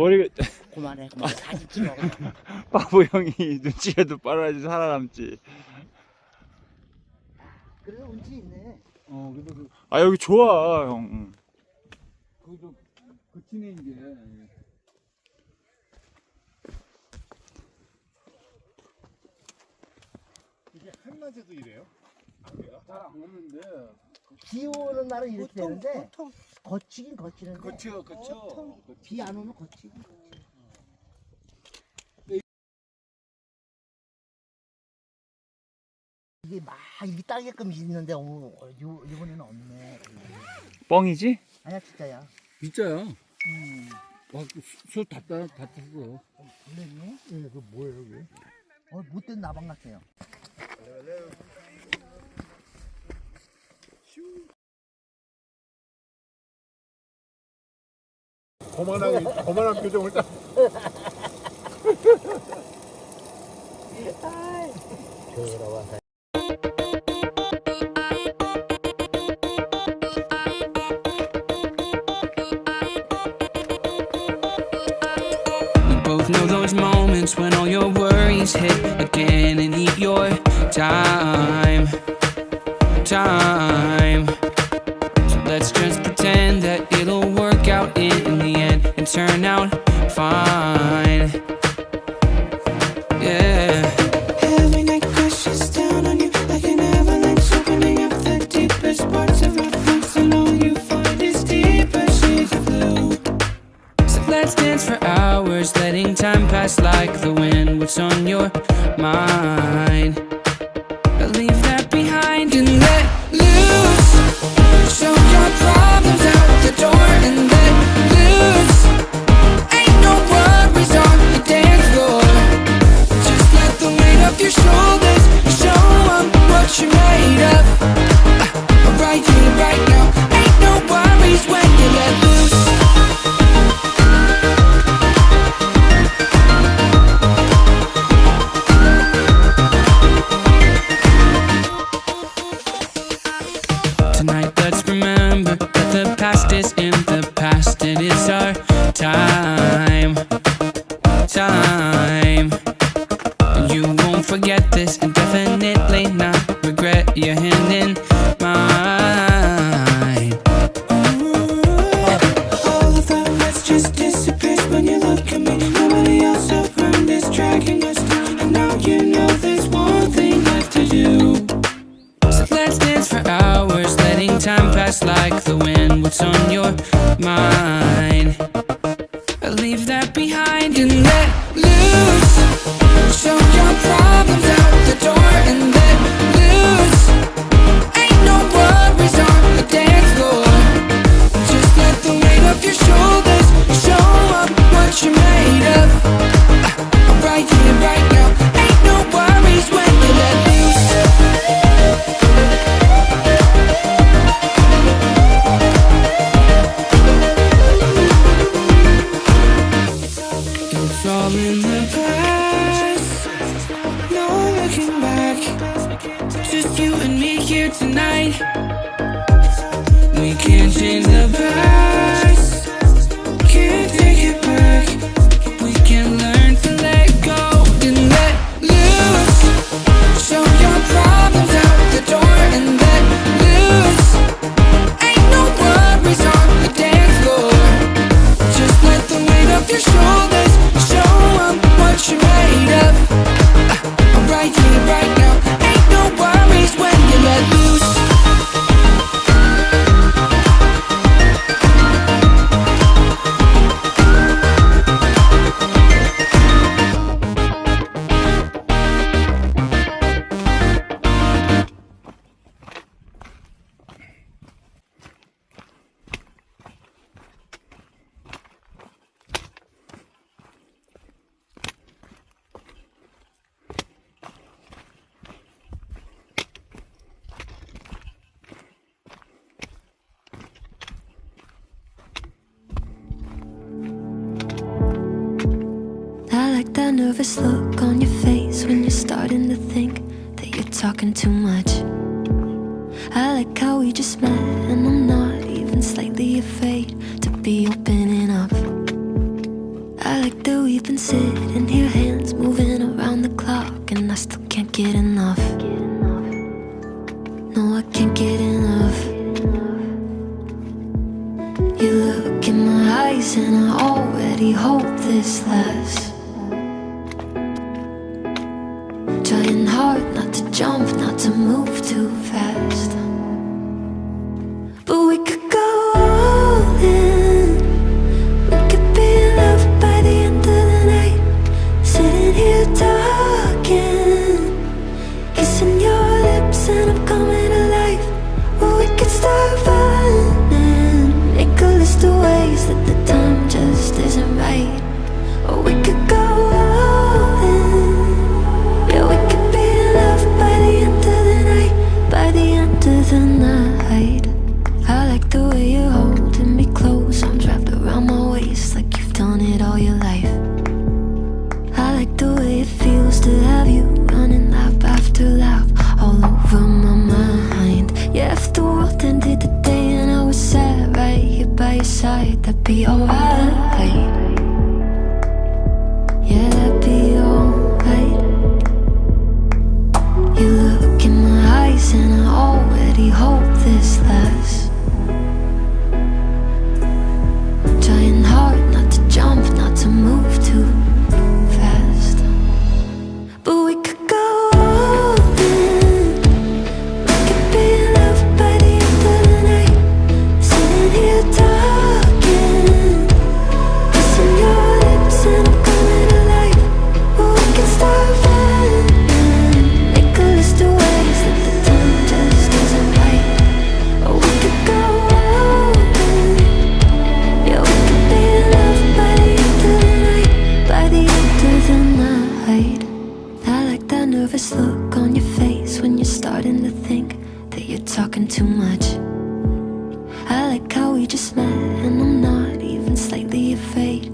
머리가 그만해 사진 찍어. 바보 형이 눈치라도 빨라야지 살아남지. 그래도 운치 있네. 그래도 아 여기 좋아 형. 응. 그좀 거치네 이제. 이게 한낮에도 이래요? 잘안 오는데. 비 오는 날은 이렇게 되는데 보통 거치긴 거치는데 그쵸. 비 안 오면 거치긴. 이게 막 이 따게끔 있는데 이번에는 없네. 뻥이지? 아니야 진짜야. 진짜야. 숯다 탔어. 놀랬네. 예, 그 뭐예요, 이게? 못된 나방 같아요. 거만한 표정을 딱. Both know those moments when all your worries hit again and eat your time. So let's just pretend that it'll work out in the end and turn out fine. Yeah. Every night crashes down on you like an avalanche, opening up the deepest parts of our thoughts, and all you find is deeper shades of blue. So let's dance for hours, letting time pass like the wind. What's on your mind? Leave that behind and let loose. Show your problems out the door and let loose. Ain't no worries on the dance floor. Just let the weight of your shoulders show 'em what you're made of. Right here, right now. Ain't no worries when you let loose. Tonight let's remember that the past is in the past and it's our time. You won't forget this and definitely not regret your hand in mine. All of the rest just disappears when you look at me. Nobody else around is dragging us down, and now you know there's one thing left to do. So let's dance for hours, letting time pass like the wind. What's on your mind? Leave that behind and let loose. Show your problems out the door and let loose. Ain't no worries on the dance floor. Just let the weight of your shoulders show 'em what you're made of. Right here, right now. Ain't no worries when you let loose. It's all in the past, no looking back. Just you and me here tonight. We can't change the past, can't take it back. We can learn to let go and let loose. Show your problems out the door and let loose. Ain't no worries on the dance floor. Just let the weight of your shoulders show 'em what you're made of. Right here, right now. Ain't no worries when you let loose. I like that nervous look on your face when you're starting to think that you're talking too much. I like how we just met and I'm not even slightly afraid to be opening up. I like that we've been sitting here, hands moving around the clock, and I still can't get enough. No, I can't get enough. You look in my eyes and I already hope this lasts. Trying hard not to jump, not to move too fast. But we could go all in. We could be in love by the end of the night. Sitting here talking, kissing your lips and I'm coming alive. Or we could start running, make a list of ways that the time just isn't right. Or we could go all in. Yeah, we could be in love by the end of the night. By the end of the night. I like the way you're holding me close, arms wrapped around my waist like you've done it all your life. I like the way it feels to have you running lap after lap all over my mind. Yeah, if the world ended today and I was sat right here by your side, that'd be alright. Yeah, that'd be alright. You look in my eyes and I already hope this lasts. Trying hard not to jump, not to move too fast. But we could go all in. We could be in love by the end of the night. Sitting here talking, kissing your lips and I'm coming alive. Or we could start running, make a list of ways that the time just isn't right. Or we could go all in. Yeah, we could be in love by the end of the night. By the end of the night. I like that nervous look on your face when you're starting to think that you're talking too much. I like how we just met and I'm not even slightly afraid